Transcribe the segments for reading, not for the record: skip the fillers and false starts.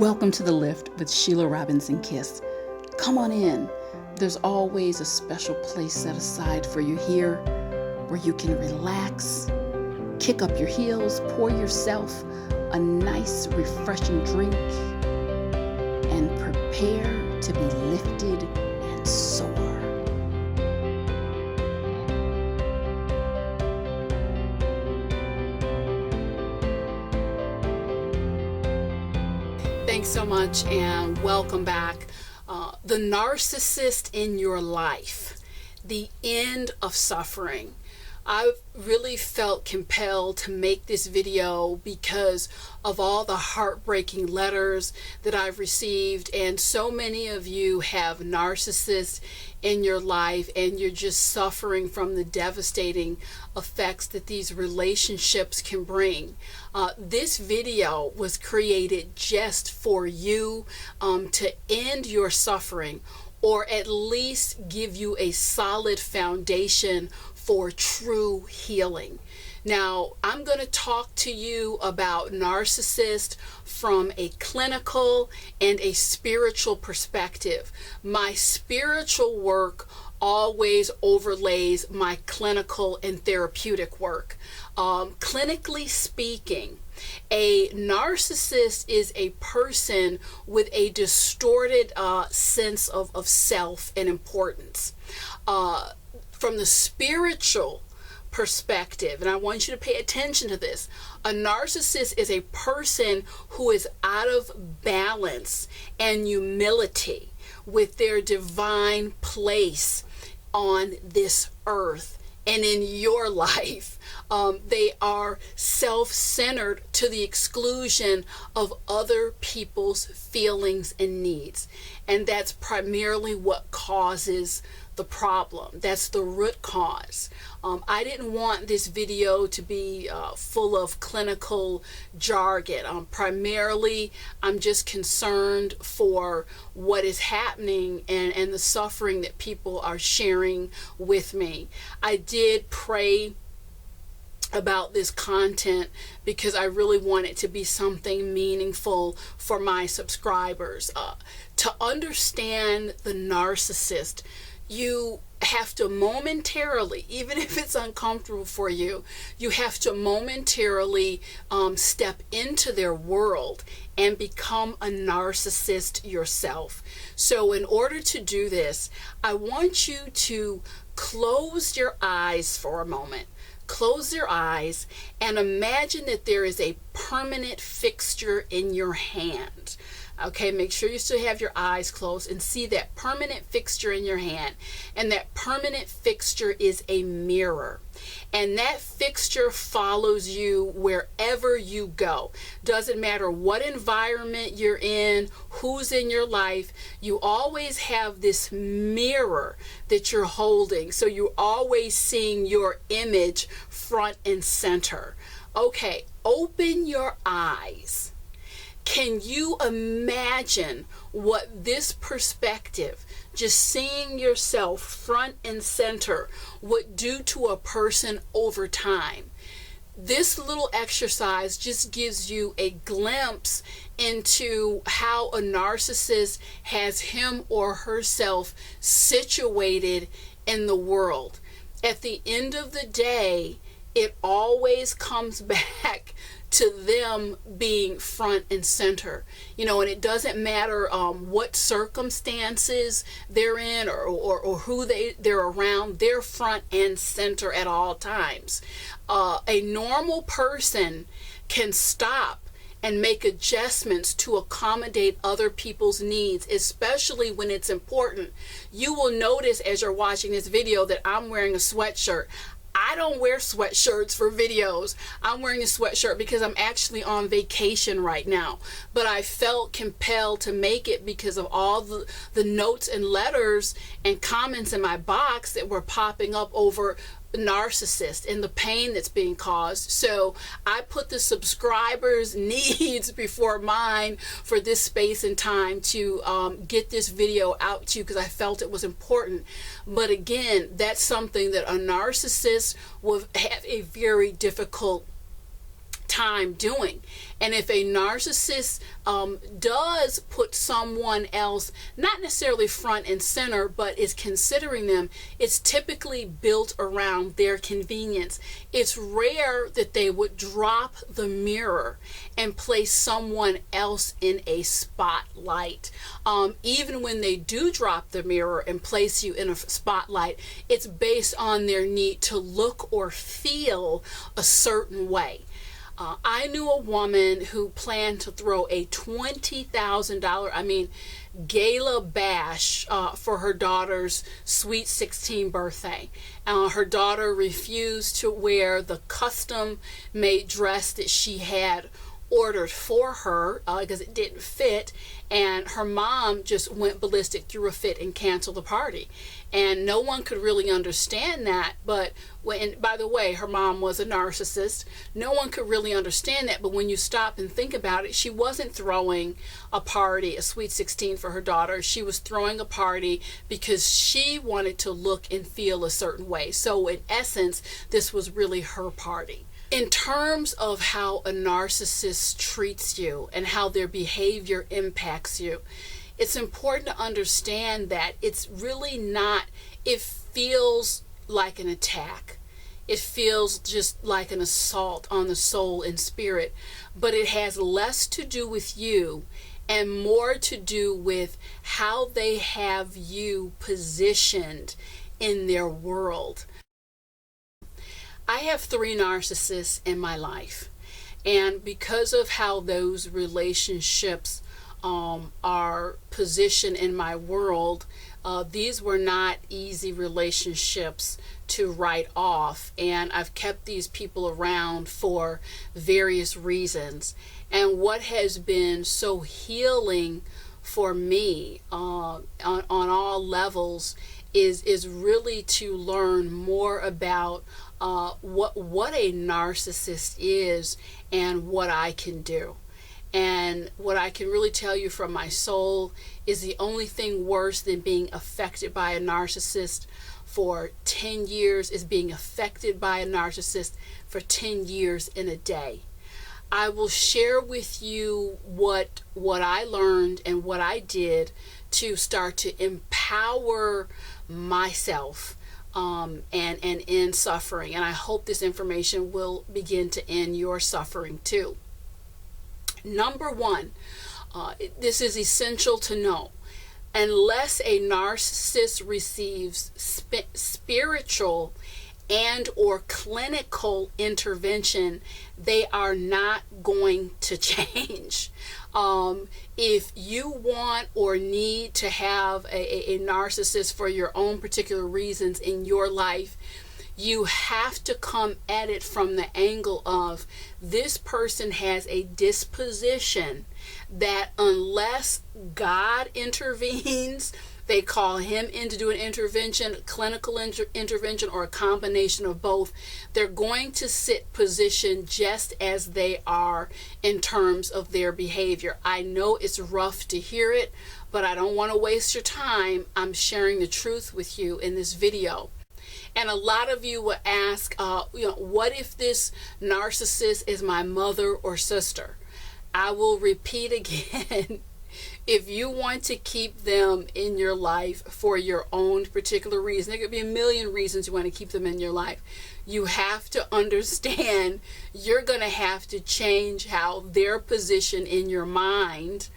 Welcome to The Lift with Sheila Robinson-Kiss. Come on in. There's always a special place set aside for you here where you can relax, kick up your heels, pour yourself a nice, refreshing drink, and prepare to be lifted and soar. Thanks so much and welcome back. The narcissist in your life, the end of suffering. I really felt compelled to make this video because of all the heartbreaking letters that I've received, and so many of you have narcissists in your life and you're just suffering from the devastating effects that these relationships can bring. This video was created just for you to end your suffering, or at least give you a solid foundation for true healing. Now, I'm going to talk to you about narcissists from a clinical and a spiritual perspective. My spiritual work always overlays my clinical and therapeutic work. Clinically speaking, a narcissist is a person with a distorted sense of self and importance. From the spiritual perspective, and I want you to pay attention to this, a narcissist is a person who is out of balance and humility with their divine place on this earth and in your life. They are self-centered to the exclusion of other people's feelings and needs. And that's primarily what causes the problem. That's the root cause. I didn't want this video to be full of clinical jargon. Primarily, I'm just concerned for what is happening and the suffering that people are sharing with me. I did pray about this content because I really want it to be something meaningful for my subscribers. To understand the narcissist, you have to momentarily, even if it's uncomfortable for you, you have to momentarily step into their world and become a narcissist yourself. So in order to do this, I want you to close your eyes for a moment. Close your eyes and imagine that there is a permanent fixture in your hand. Okay, make sure you still have your eyes closed and see that permanent fixture in your hand. And that permanent fixture is a mirror. And that fixture follows you wherever you go. Doesn't matter what environment you're in, who's in your life, you always have this mirror that you're holding. So you're always seeing your image front and center. Okay, open your eyes. Can you imagine what this perspective, just seeing yourself front and center, would do to a person over time? This little exercise just gives you a glimpse into how a narcissist has him or herself situated in the world. At the end of the day, it always comes back to them being front and center, and it doesn't matter what circumstances they're in or who they're around. They're front and center at all times. A normal person can stop and make adjustments to accommodate other people's needs, especially when it's important. You will notice as you're watching this video that I'm wearing a sweatshirt. I don't wear sweatshirts for videos. I'm wearing a sweatshirt because I'm actually on vacation right now. But I felt compelled to make it because of all the notes and letters and comments in my box that were popping up over Narcissist and the pain that's being caused. So I put the subscribers' needs before mine for this space and time to get this video out to you because I felt it was important. But again, that's something that a narcissist will have a very difficult time doing. And if a narcissist does put someone else, not necessarily front and center, but is considering them, it's typically built around their convenience. It's rare that they would drop the mirror and place someone else in a spotlight. Even when they do drop the mirror and place you in a spotlight, it's based on their need to look or feel a certain way. I knew a woman who planned to throw a $20,000, gala bash for her daughter's sweet 16 birthday. Her daughter refused to wear the custom-made dress that she had ordered for her because it didn't fit, and her mom just went ballistic, threw a fit, and canceled the party. And no one could really understand that. But by the way, her mom was a narcissist. No one could really understand that. But when you stop and think about it, she wasn't throwing a party, a sweet 16 for her daughter. She was throwing a party because she wanted to look and feel a certain way. So in essence, this was really her party. In terms of how a narcissist treats you and how their behavior impacts you, it's important to understand that it's really not, it feels like an attack. It feels just like an assault on the soul and spirit, but it has less to do with you and more to do with how they have you positioned in their world. I have 3 narcissists in my life, and because of how those relationships are positioned in my world, these were not easy relationships to write off, and I've kept these people around for various reasons. And what has been so healing for me on all levels is really to learn more about what a narcissist is and what I can do. And what I can really tell you from my soul is the only thing worse than being affected by a narcissist for 10 years is being affected by a narcissist for 10 years in a day. I will share with you what I learned and what I did to start to empower myself and end suffering. And I hope this information will begin to end your suffering too. Number 1, this is essential to know. Unless a narcissist receives spiritual and or clinical intervention, they are not going to change. If you want or need to have a narcissist for your own particular reasons in your life, you have to come at it from the angle of this person has a disposition that unless God intervenes, they call him in to do an intervention, clinical intervention, or a combination of both, they're going to sit positioned just as they are in terms of their behavior. I know it's rough to hear it, but I don't want to waste your time. I'm sharing the truth with you in this video. And a lot of you will ask, what if this narcissist is my mother or sister? I will repeat again. If you want to keep them in your life for your own particular reason, there could be a million reasons you want to keep them in your life. You have to understand you're going to have to change how their position in your mind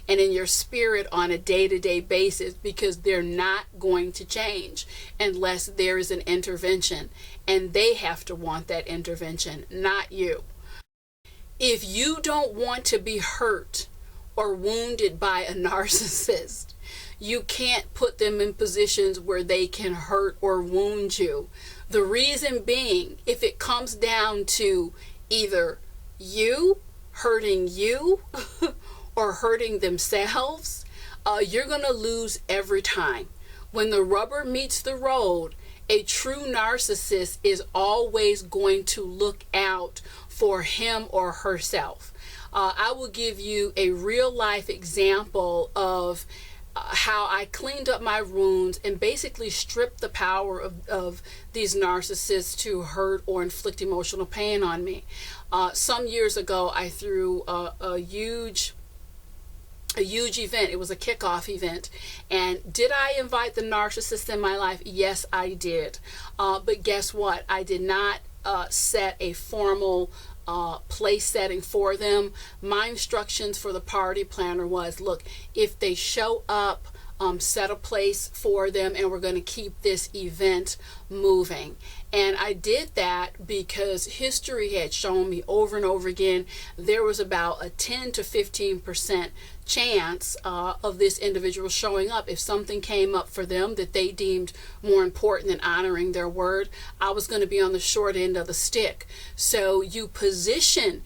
and in your spirit on a day-to-day basis, because they're not going to change unless there is an intervention, and they have to want that intervention, not you. If you don't want to be hurt or wounded by a narcissist, you can't put them in positions where they can hurt or wound you. The reason being, if it comes down to either you hurting you or hurting themselves, you're going to lose every time. When the rubber meets the road, a true narcissist is always going to look out for him or herself. I will give you a real life example of how I cleaned up my wounds and basically stripped the power of these narcissists to hurt or inflict emotional pain on me. Some years ago, I threw a huge event. It was a kickoff event. And did I invite the narcissist in my life? Yes, I did. But guess what? I did not set a formal place setting for them. My instructions for the party planner was, look, if they show up, set a place for them, and we're going to keep this event moving. And I did that because history had shown me over and over again there was about a 10 to 15% chance of this individual showing up. If something came up for them that they deemed more important than honoring their word, I was going to be on the short end of the stick. So you reposition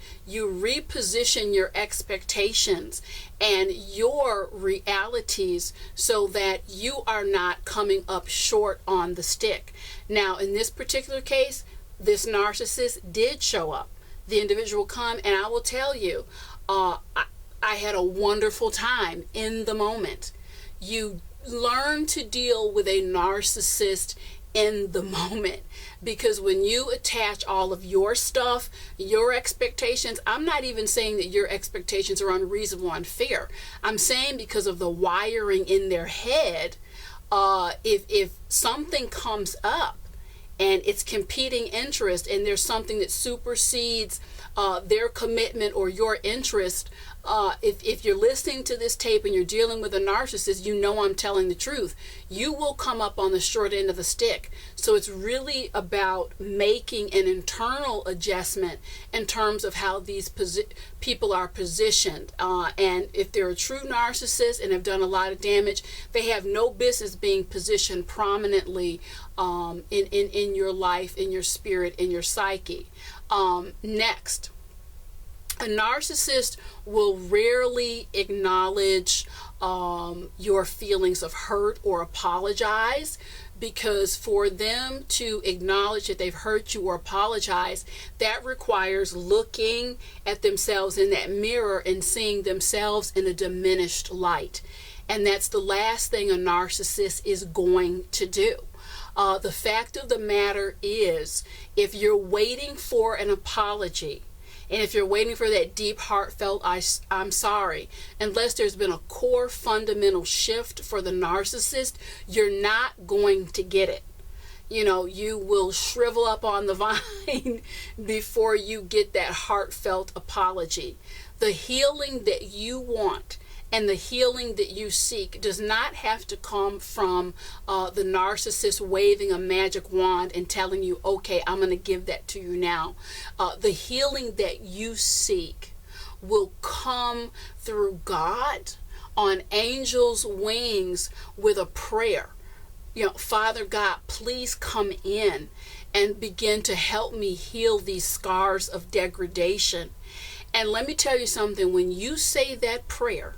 your expectations and your realities so that you are not coming up short on the stick. Now, in this particular case, this narcissist did show up. The individual come, and I will tell you, I had a wonderful time in the moment. You learn to deal with a narcissist in the moment, because when you attach all of your stuff, your expectations, I'm not even saying that your expectations are unreasonable, unfair. I'm saying because of the wiring in their head, if something comes up and it's competing interest and there's something that supersedes their commitment or your interest, if you're listening to this tape and you're dealing with a narcissist, you know I'm telling the truth. You will come up on the short end of the stick. So it's really about making an internal adjustment in terms of how these people are positioned. And if they're a true narcissist and have done a lot of damage, they have no business being positioned prominently in your life, in your spirit, in your psyche. Next. A narcissist will rarely acknowledge your feelings of hurt or apologize, because for them to acknowledge that they've hurt you or apologize, that requires looking at themselves in that mirror and seeing themselves in a diminished light. And that's the last thing a narcissist is going to do. The fact of the matter is, if you're waiting for an apology, and if you're waiting for that deep, heartfelt, I'm sorry, unless there's been a core fundamental shift for the narcissist, you're not going to get it. You will shrivel up on the vine before you get that heartfelt apology. The healing that you want and the healing that you seek does not have to come from the narcissist waving a magic wand and telling you, okay, I'm going to give that to you now. The healing that you seek will come through God on angels' wings with a prayer. Father God, please come in and begin to help me heal these scars of degradation. And let me tell you something, when you say that prayer,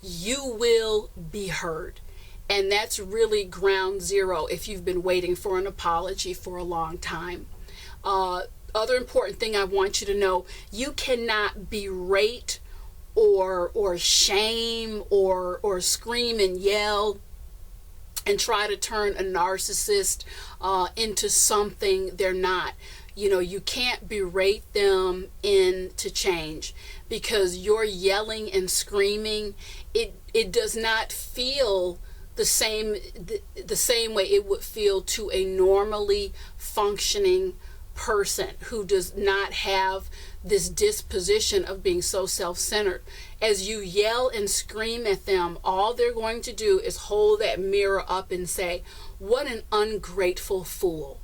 you will be heard. And that's really ground zero if you've been waiting for an apology for a long time. Other important thing I want you to know, you cannot berate or shame or scream and yell and try to turn a narcissist into something they're not. You can't berate them into change, because you're yelling and screaming. It does not feel the same way it would feel to a normally functioning person who does not have this disposition of being so self-centered. As you yell and scream at them, all they're going to do is hold that mirror up and say, what an ungrateful fool.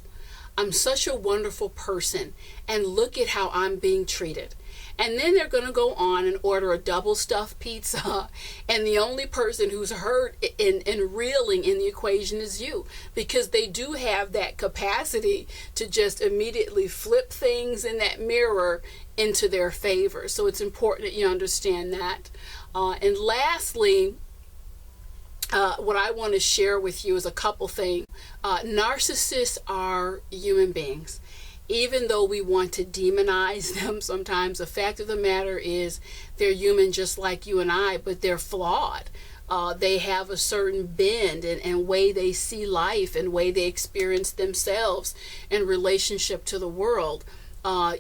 I'm such a wonderful person, and look at how I'm being treated. And then they're going to go on and order a double stuffed pizza, and the only person who's hurt and reeling in the equation is you, because they do have that capacity to just immediately flip things in that mirror into their favor. So it's important that you understand that. And lastly, what I want to share with you is a couple things. Narcissists are human beings. Even though we want to demonize them sometimes, the fact of the matter is they're human just like you and I, but they're flawed. They have a certain bend and way they see life and way they experience themselves in relationship to the world.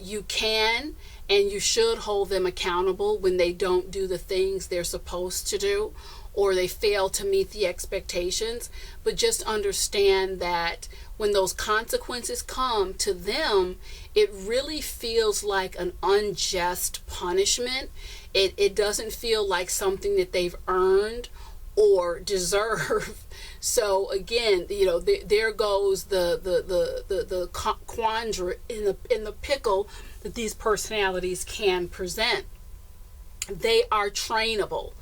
You can and you should hold them accountable when they don't do the things they're supposed to do, or they fail to meet the expectations. But just understand that when those consequences come to them, it really feels like an unjust punishment. It doesn't feel like something that they've earned or deserve. So again, there goes the quandary in the pickle that these personalities can present. They are trainable.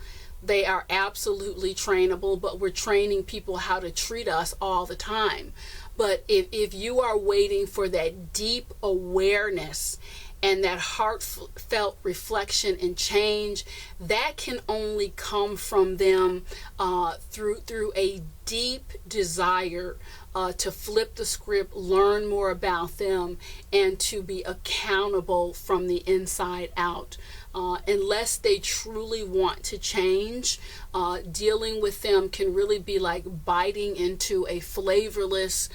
They are absolutely trainable, but we're training people how to treat us all the time. But if you are waiting for that deep awareness and that heartfelt reflection and change, that can only come from them through a deep desire to flip the script, learn more about them, and to be accountable from the inside out. Unless they truly want to change, dealing with them can really be like biting into a flavorless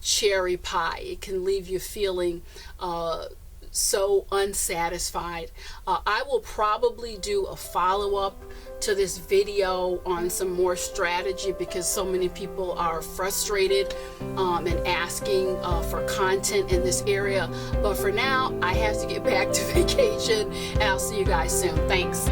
cherry pie. It can leave you feeling so unsatisfied. I will probably do a follow-up to this video on some more strategy, because so many people are frustrated and asking for content in this area. But for now, I have to get back to vacation, and I'll see you guys soon. Thanks.